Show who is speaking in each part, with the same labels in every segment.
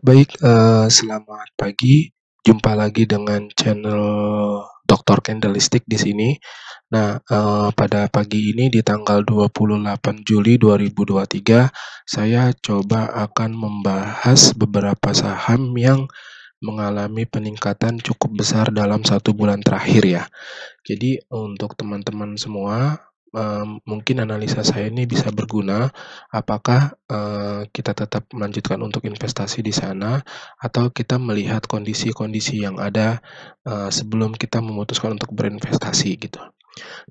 Speaker 1: Baik, selamat pagi. Jumpa lagi dengan channel Doktor Candlestick di sini. Nah, pada pagi ini di tanggal 28 Juli 2023, saya coba akan membahas beberapa saham yang mengalami peningkatan cukup besar dalam 1 bulan terakhir ya. Jadi untuk teman-teman semua, mungkin analisa saya ini bisa berguna, apakah, kita tetap melanjutkan untuk investasi di sana, atau kita melihat kondisi-kondisi yang ada, sebelum kita memutuskan untuk berinvestasi gitu.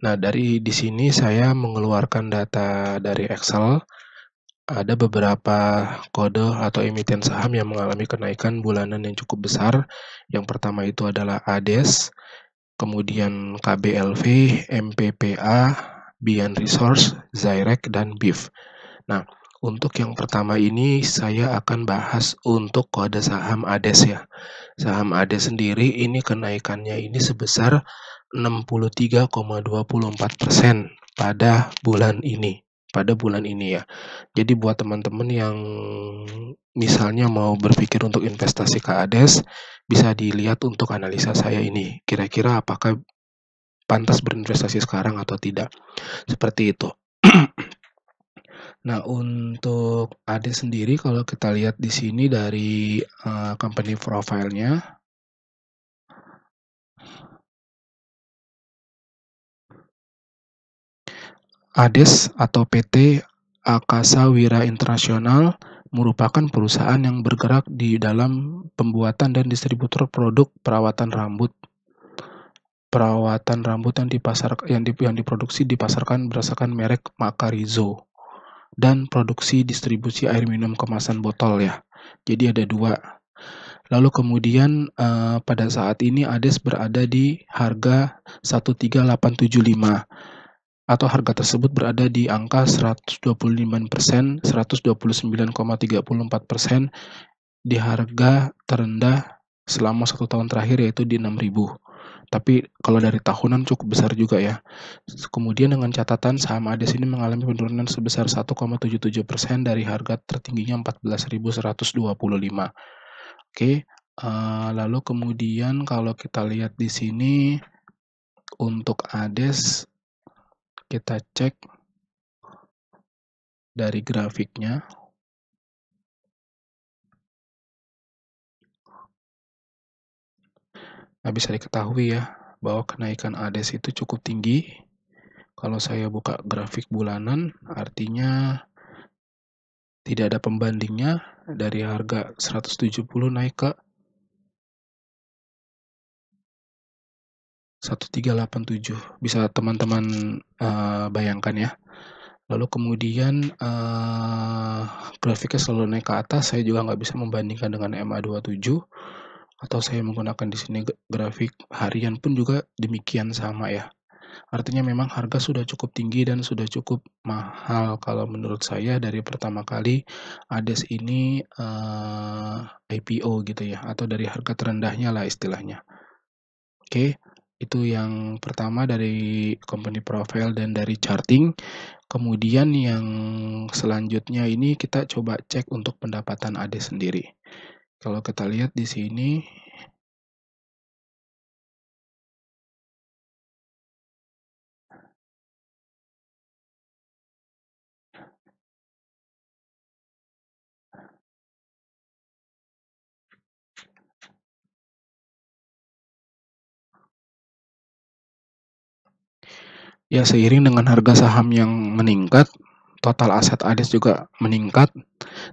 Speaker 1: Nah, dari di sini saya mengeluarkan data dari Excel, ada beberapa kode atau emiten saham yang mengalami kenaikan bulanan yang cukup besar. Yang pertama itu adalah ADES, kemudian KBLV, MPPA, Bian Resource, Zyrek, dan BIF. Nah, untuk yang pertama ini saya akan bahas untuk kode saham ADES ya. Saham ADES sendiri ini kenaikannya ini sebesar 63,24% pada bulan ini ya. Jadi buat teman-teman yang misalnya mau berpikir untuk investasi ke ADES, bisa dilihat untuk analisa saya ini. Kira-kira apakah pantas berinvestasi sekarang atau tidak? Seperti itu. Nah, untuk ADES sendiri kalau kita lihat di sini dari company profile-nya, ADES atau PT Akasa Wira Internasional merupakan perusahaan yang bergerak di dalam pembuatan dan distributor produk perawatan rambut yang diproduksi dipasarkan berdasarkan merek Macarizo, dan produksi distribusi air minum kemasan botol ya. Jadi ada 2. Lalu kemudian pada saat ini ADES berada di harga 13875, atau harga tersebut berada di angka 129%, 129,34% di harga terendah selama 1 tahun terakhir, yaitu di 6.000. Tapi kalau dari tahunan cukup besar juga ya. Kemudian dengan catatan saham ADES ini mengalami penurunan sebesar 1,77% dari harga tertingginya 14.125. Oke, lalu kemudian kalau kita lihat di sini untuk ADES, kita cek dari grafiknya. Nah, bisa diketahui ya bahwa kenaikan ADES itu cukup tinggi. Kalau saya buka grafik bulanan, artinya tidak ada pembandingnya, dari harga 170 naik ke 1387. Bisa teman-teman bayangkan ya. Lalu kemudian grafiknya selalu naik ke atas. Saya juga nggak bisa membandingkan dengan MA27, atau saya menggunakan di sini grafik harian pun juga demikian sama ya. Artinya memang harga sudah cukup tinggi dan sudah cukup mahal kalau menurut saya dari pertama kali ADES ini IPO gitu ya, atau dari harga terendahnya lah istilahnya. Oke, itu yang pertama dari company profile dan dari charting. Kemudian yang selanjutnya ini kita coba cek untuk pendapatan ADES sendiri. Kalau kita lihat di sini, ya seiring dengan harga saham yang meningkat, total aset ADES juga meningkat,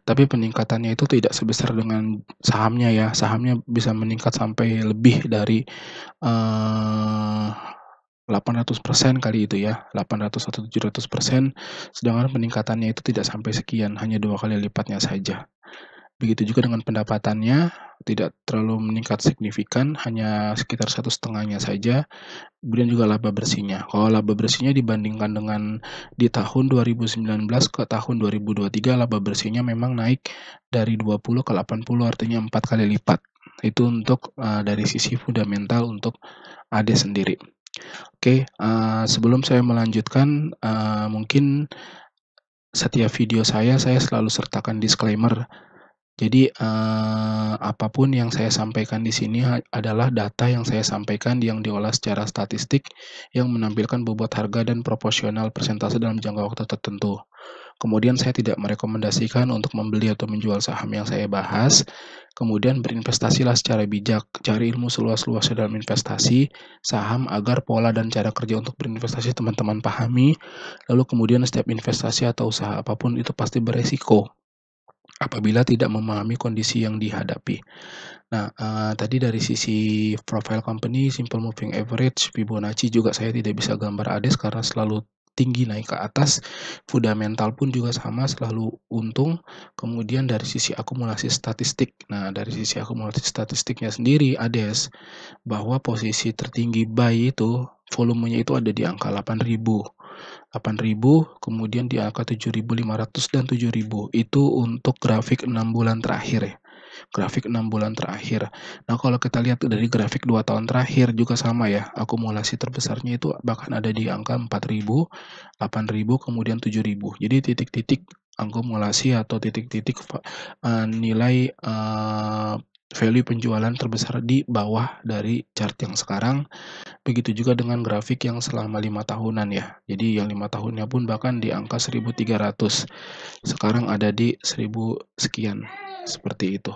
Speaker 1: tapi peningkatannya itu tidak sebesar dengan sahamnya ya. Sahamnya bisa meningkat sampai lebih dari 800% kali itu ya, 800 atau 700%, sedangkan peningkatannya itu tidak sampai sekian, hanya 2 kali lipatnya saja. Begitu juga dengan pendapatannya, tidak terlalu meningkat signifikan, hanya sekitar 1,5-nya saja. Kemudian juga laba bersihnya. Kalau laba bersihnya dibandingkan dengan di tahun 2019 ke tahun 2023, laba bersihnya memang naik dari 20 ke 80, artinya 4 kali lipat. Itu untuk dari sisi fundamental untuk ADES sendiri. Oke, sebelum saya melanjutkan, mungkin setiap video saya selalu sertakan disclaimer Jadi, apapun yang saya sampaikan di sini adalah data yang saya sampaikan yang diolah secara statistik, yang menampilkan bobot harga dan proporsional persentase dalam jangka waktu tertentu. Kemudian saya tidak merekomendasikan untuk membeli atau menjual saham yang saya bahas. Kemudian berinvestasilah secara bijak, cari ilmu seluas-luasnya dalam investasi saham agar pola dan cara kerja untuk berinvestasi teman-teman pahami. Lalu kemudian setiap investasi atau usaha apapun itu pasti beresiko apabila tidak memahami kondisi yang dihadapi. Nah, tadi dari sisi profile company, simple moving average, Fibonacci juga saya tidak bisa gambar ADES karena selalu tinggi naik ke atas, fundamental pun juga sama selalu untung, kemudian dari sisi akumulasi statistik. Nah, dari sisi akumulasi statistiknya sendiri ADES, bahwa posisi tertinggi buy itu volumenya itu ada di angka 8.000, kemudian di angka 7.500 dan 7.000. Itu untuk grafik 6 bulan terakhir ya. Grafik 6 bulan terakhir. Nah, kalau kita lihat dari grafik 2 tahun terakhir juga sama ya, akumulasi terbesarnya itu bahkan ada di angka 4.000, 8.000, kemudian 7.000. Jadi titik-titik akumulasi atau titik-titik nilai value penjualan terbesar di bawah dari chart yang sekarang. Begitu juga dengan grafik yang selama 5 tahunan ya. Jadi yang 5 tahunnya pun bahkan di angka 1.300. Sekarang ada di 1.000 sekian, seperti itu.